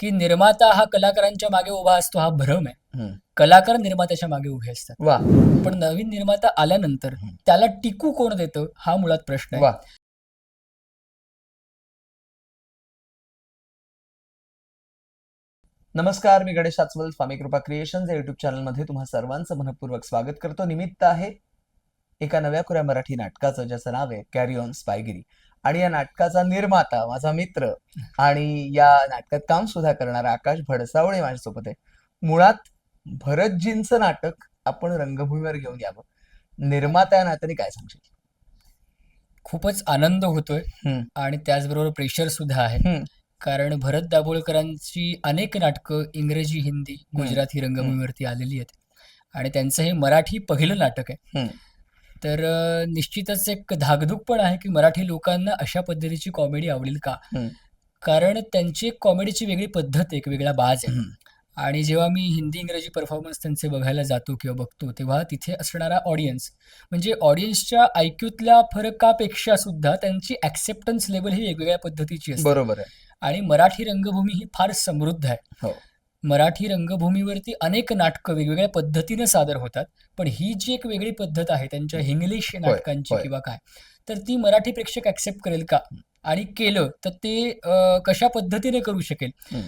की निर्माता हा कलाकारांच्या मागे उभा असतो हा भ्रम आहे. हम्म. कलाकार निर्मात्याच्या मागे उभे असतात. वा पण नवीन निर्माता आल्यानंतर त्याला टिकू कोण देतं हा मुळात प्रश्न आहे. वा नमस्कार, मी गणेश आचवल. स्वामी कृपा क्रिएशन्स या युट्यूब चॅनलमध्ये तुम्हा सर्वांचं मनपूर्वक स्वागत करतो. निमित्त आहे एका नव्या कोऱ्या मराठी नाटकाचं, ज्याचं नाव आहे कॅरी ऑन स्पायगिरी. आणि या नाटकाचा निर्माता माझा मित्र आणि या नाटकात काम सुद्धा करणारा आकाश भडसावळे माझ्यासोबत आहे. मुळात भरतजींचं नाटक आपण रंगभूमीवर घेऊन यावं, निर्माता या नात्याने काय सांगशील? खूपच आनंद होतोय हम्म, आणि त्याचबरोबर प्रेशर सुद्धा आहे. हम्म, कारण भरत दाभोळकरांची अनेक नाटकं इंग्रजी, हिंदी, गुजराती रंगभूमीवरती आलेली आहेत आणि त्यांचं हे मराठी पहिलं नाटक आहे. हम्म, तर निश्चितच एक धाकधूक पण आहे की मराठी लोकांना अशा पद्धतीची कॉमेडी आवडेल का? हम्म, कारण त्यांची एक कॉमेडीची वेगळी पद्धत आहे, एक वेगळा बाज आहे. हम्म. आणि जेव्हा मी हिंदी इंग्रजी परफॉर्मन्स त्यांचे बघायला जातो किंवा बघतो, तेव्हा तिथे असणारा ऑडियन्स म्हणजे ऑडियन्सच्या ऐक्यूतल्या फरकापेक्षा सुद्धा त्यांची ॲक्सेप्टन्स लेवल ही वेगवेगळ्या पद्धतीची असते. बरोबर आहे. आणि मराठी रंगभूमी ही फार समृद्ध आहे. हो. मराठी रंगभूमीवरती अनेक नाटकं वेगवेगळ्या पद्धतीने सादर होतात, पण ही जी एक वेगळी पद्धत आहे त्यांच्या इंग्लिश नाटकांची होय. किंवा काय, तर ती मराठी प्रेक्षक ॲक्सेप्ट करेल का? आणि केलं तर ते कशा पद्धतीने करू शकेल? हम्म.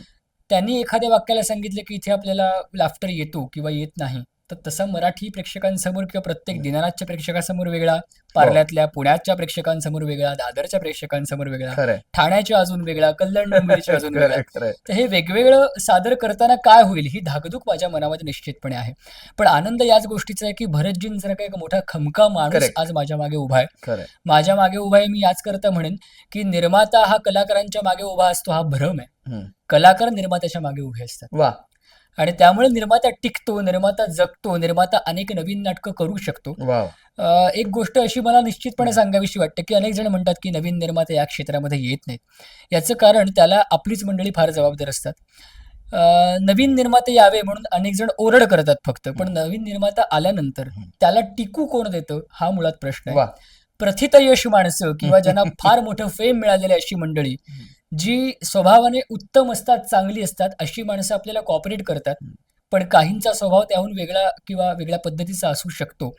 त्यांनी एखाद्या वाक्याला सांगितलं की इथे आपल्याला लाफ्टर येतो किंवा येत नाही, तर तसा मराठी प्रेक्षकांसमोर किंवा प्रत्येक दिनानाथच्या प्रेक्षकांसमोर वेगळा, पार्ल्यातल्या पुण्याच्या प्रेक्षकांसमोर वेगळा, दादरच्या प्रेक्षकांसमोर वेगळा, खरंय. ठाण्याच्या अजून वेगळा, कल्याण डोंबिवलीच्या अजून वेगळा. खरंय, खरंय. तर हे वेगवेगळं सादर करताना काय होईल ही धाकधूक माझ्या मनामध्ये निश्चितपणे आहे. पण आनंद याच गोष्टीचा आहे की भरतजींसारखा एक मोठा खमका माणूस Correct. आज माझ्या मागे उभा आहे. खरंय. माझ्या मागे उभा आहे मी याच करता म्हणेन की निर्माता हा कलाकारांच्या मागे उभा असतो हा भ्रम आहे. हम्म. कलाकार निर्मात्याच्या मागे उभे असतात वा आणि त्यामुळे निर्माता टिकतो, निर्माता जगतो, निर्माता अनेक नवीन नाटकं करू शकतो. वाव एक गोष्ट अशी मला निश्चितपणे सांगावीशी वाटते की अनेक जण म्हणतात की नवीन निर्माते या क्षेत्रामध्ये येत नाहीत. याचं कारण त्याला आपलीच मंडळी फार जबाबदार असतात. नवीन निर्माते यावे म्हणून अनेक जण ओरड करतात फक्त, पण नवीन निर्माता आल्यानंतर त्याला टिकू कोण देतं हा मुळात प्रश्न आहे. वा प्रथितयश माणसं किंवा ज्यांना फार मोठं फेम मिळालेली अशी मंडळी जी स्वभावाने उत्तम असतात, चांगली असतात, अशी माणसं आपल्याला कॉपरेट करतात. पण काहींचा स्वभाव त्याहून वेगळा किंवा वेगळ्या पद्धतीचा असू शकतो.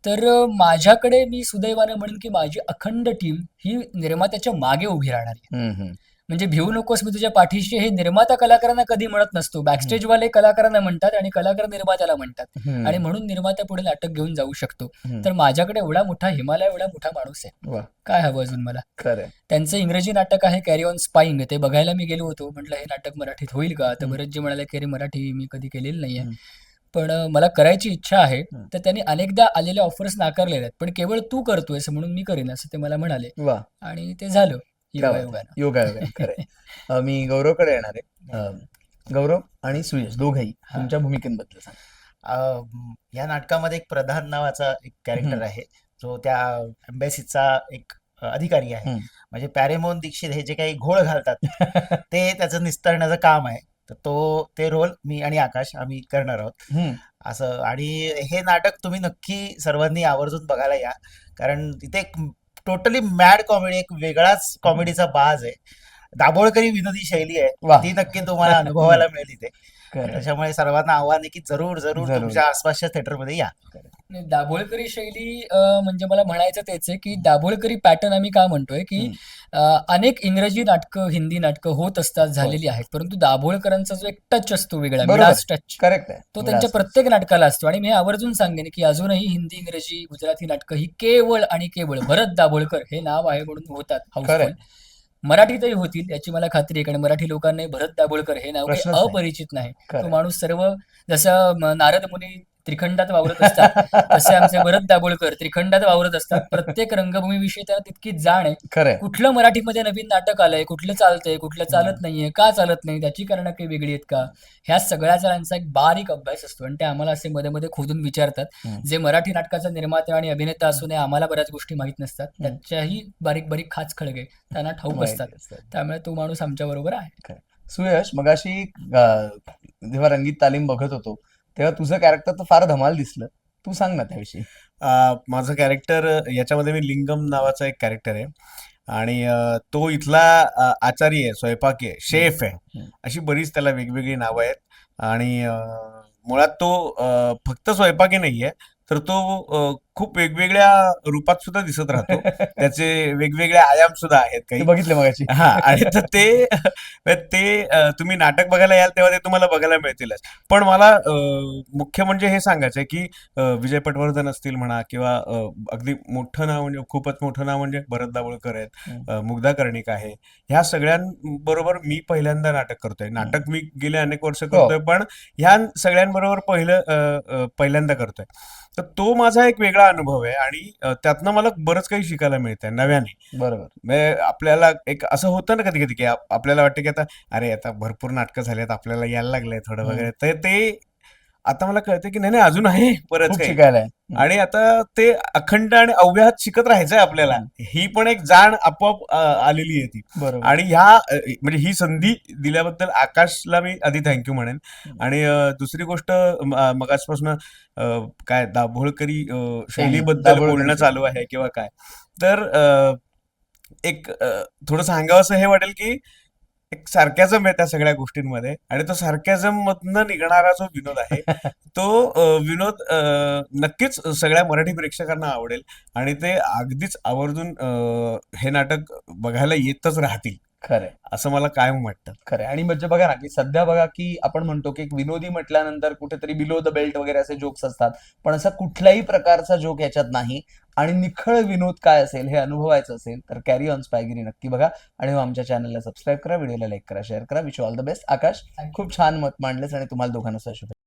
तर माझ्याकडे मी सुदैवानं म्हणेन की माझी अखंड टीम ही निर्मात्याच्या मागे उभी राहणार आहे. हम्म, हम्म. म्हणजे भिवू नकोस मी तुझ्या पाठीशी हे निर्माता कलाकारांना कधी म्हणत नसतो. बॅकस्टेजवाले कलाकारांना म्हणतात आणि कलाकार निर्मात्याला म्हणतात. हम्म. आणि म्हणून निर्माता पुढे नाटक घेऊन जाऊ शकतो. हम्म. तर माझ्याकडे एवढा मोठा हिमालय एवढा मोठा माणूस आहे. वा काय हवं अजून मला? खरंय. त्यांचं इंग्रजी नाटक आहे कॅरी ऑन स्पाईंग, ते बघायला मी गेलो होतो. म्हटलं हे नाटक मराठीत होईल का? तर भरतजी म्हणाले की अरे मराठी मी कधी केलेलं नाहीये, पण मला करायची इच्छा आहे. तर त्यांनी अनेकदा आलेल्या ऑफर्स नाकारलेल्या आहेत, पण केवळ तू करतोयस म्हणून मी करीन असं ते मला म्हणाले. वा आणि ते झालं क्या बात आहे. योगायोगानं. योगायोगानं. खरंय. मी गौरवकडे येणार आहे. गौरव आणि सुयश दोघंही तुमच्या भूमिकेबद्दल सांग. या नाटकामध्ये एक प्रधान नावाचा एक कॅरेक्टर आहे, जो त्या एम्बॅसीचा एक अधिकारी आहे. म्हणजे पॅरेमोन दीक्षित हे जे काही घोळ घालतात ते त्याचं निस्तारण्याचं काम आहे. तर ते रोल मी आणि आकाश आम्ही करणार आहोत असं. आणि हे नाटक तुम्ही नक्की सर्वांनी आवर्जून बघायला या, कारण तिथे एक टोटली मॅड कॉमेडी, एक वेगळाच कॉमेडीचा बाज आहे. दाभोळकरी विनोदी शैली वा. आहे, ती नक्की तुम्हाला अनुभवायला मिळेल इथे. खरंय. त्याच्यामुळे सर्वांना आव्हान आहे की जरूर जरूर जरूर. तुमच्या आसपासच्या थिएटरमध्ये या. नाही, दाभोळकरी शैली म्हणजे मला म्हणायचं तेच आहे की दाभोळकरी पॅटर्न आम्ही का म्हणतोय की अनेक इंग्रजी नाटकं, हिंदी नाटकं होत असतात, झालेली आहेत, परंतु दाभोळकरांचा जो एक टच असतो वेगळा, बरोबर. मिडास टच, करेक्ट आहे. तो त्यांच्या प्रत्येक नाटकाला असतो. आणि मी आवर्जून सांगेन की अजूनही हिंदी, इंग्रजी, गुजराती नाटकं ही केवळ आणि केवळ भरत दाभोळकर हे नाव आहे म्हणून होतात हाऊसफुल. खरंय. मराठीतही होतील याची मला खात्री आहे, कारण मराठी लोकांना भरत दाभोळकर हे नाव काही प्रश्नच नाही. अपरिचित नाही. खरंय. तो माणूस सर्व जसं नारद मुनी त्रिखंडात वावरत असतात तसे आमचे भरत दाभोळकर त्रिखंडात वावरत असतात. प्रत्येक रंगभूमीविषयी त्यांना तितकीच जाण आहे. खरंय. कुठलं मराठीमध्ये नवीन नाटक आलंय, कुठलं चालतंय, कुठलं चालत नाहीये, का चालत नाही, त्याची कारणं काही वेगळी आहेत का, ह्या सगळ्याचा त्यांचा एक बारीक अभ्यास असतो आणि ते आम्हाला असे मध्ये मध्ये खोदून विचारतात. जे मराठी नाटकाचा निर्माता आणि अभिनेता असूनही आम्हाला बऱ्याच गोष्टी माहीत नसतात, त्याच्याही बारीक बारीक खाच खळगे त्यांना ठाऊक असतात. त्यामुळे तो माणूस आमच्या बरोबर आहे. सुयश, मगाशी जेव्हा रंगीत तालीम बघत होतो तेव्हा तुझं कॅरेक्टर तर फार धमाल दिसलं. तू सांग ना त्याविषयी. माझं कॅरेक्टर याच्यामध्ये मी लिंगम नावाचा एक कॅरेक्टर आहे. आणि तो इथला आचारी आहे, स्वयंपाकी आहे, शेफ आहे. हम्म. अशी बरीच त्याला वेगवेगळी नावं आहेत आणि मुळात तो फक्त स्वयंपाकी नाहीये, तर तो खूप वेगवेगळ्या रूपात सुद्धा दिसत राहतो. त्याचे वेगवेगळे आयाम सुद्धा आहेत ते काही. बघितले मगाशी. हा, आणि तर ते ते तुम्ही नाटक बघायला याल तेव्हा ते तुम्हाला बघायला मिळतीलच. पण मला मुख्य म्हणजे हे सांगायचंय की विजय पटवर्धन असतील म्हणा, किंवा अगदी मोठं नाव म्हणजे खूपच मोठं नाव म्हणजे भरत दाभोळकर आहेत, मुग्धा कर्णिक आहे. ह्या सगळ्यांबरोबर मी पहिल्यांदा नाटक करतोय. नाटक मी गेले अनेक वर्ष करतोय, पण ह्या सगळ्यांबरोबर पहिल्यांदा करतोय. तर तो माझा एक वेगळा अनुभव आहे आणि त्यातनं मला बरंच काही शिकायला मिळतंय नव्याने. बरोबर. म्हणजे आपल्याला एक असं होतं ना कधी कधी की आपल्याला वाटतं की आता भरपूर नाटकं झालेत, आपल्याला यायला लागलंय थोडं हम्म. वगैरे. तर ते आता मला कळतं की नाही नाही, अजून आहे बरंच खूप काही. शिकायला आहे. आणि आता ते अखंड आणि अव्याहत शिकत राहायचंय आपल्याला. ही पण एक जाण आपोआप आलेली आहे ती. बरोबर. आणि म्हणजे ही संधी दिल्याबद्दल आकाशला मी आधी थँक्यू म्हणेन. आणि दुसरी गोष्ट, मगाचपासून काय दाभोळकरी शैलीबद्दल दाभोळकरी बोलणं शैली. चालू आहे किंवा काय, तर एक थोडं सांगावंसं हे वाटेल की एक सार्कॅझम आहे त्या सगळ्या गोष्टींमध्ये, आणि तो सार्कॅझम मधनं निघणारा जो विनोद आहे तो विनोद नक्कीच सगळ्या मराठी प्रेक्षकांना आवडेल आणि ते अगदीच आवर्जून हे नाटक बघायला येतच राहतील, खरंय. असं मला कायम वाटतं. खरंय. आणि म्हणजे बघा ना, की सध्या बघा की आपण म्हणतो की एक विनोदी म्हटल्यानंतर कुठेतरी बिलो द बेल्ट वगैरे असे जोक्स असतात, पण असा कुठल्याही प्रकारचा जोक याच्यात नाही. आणि निखळ विनोद काय असेल हे अनुभवायचं असेल तर कॅरी ऑन स्पायगिरी नक्की बघा. आणि हो, आमच्या चॅनलला सबस्क्राईब करा, व्हिडिओला लाईक करा, शेअर करा. Wish all the best. Akash, खूप छान मत मांडलेस आणि तुम्हाला दोघांना शुभेच्छा.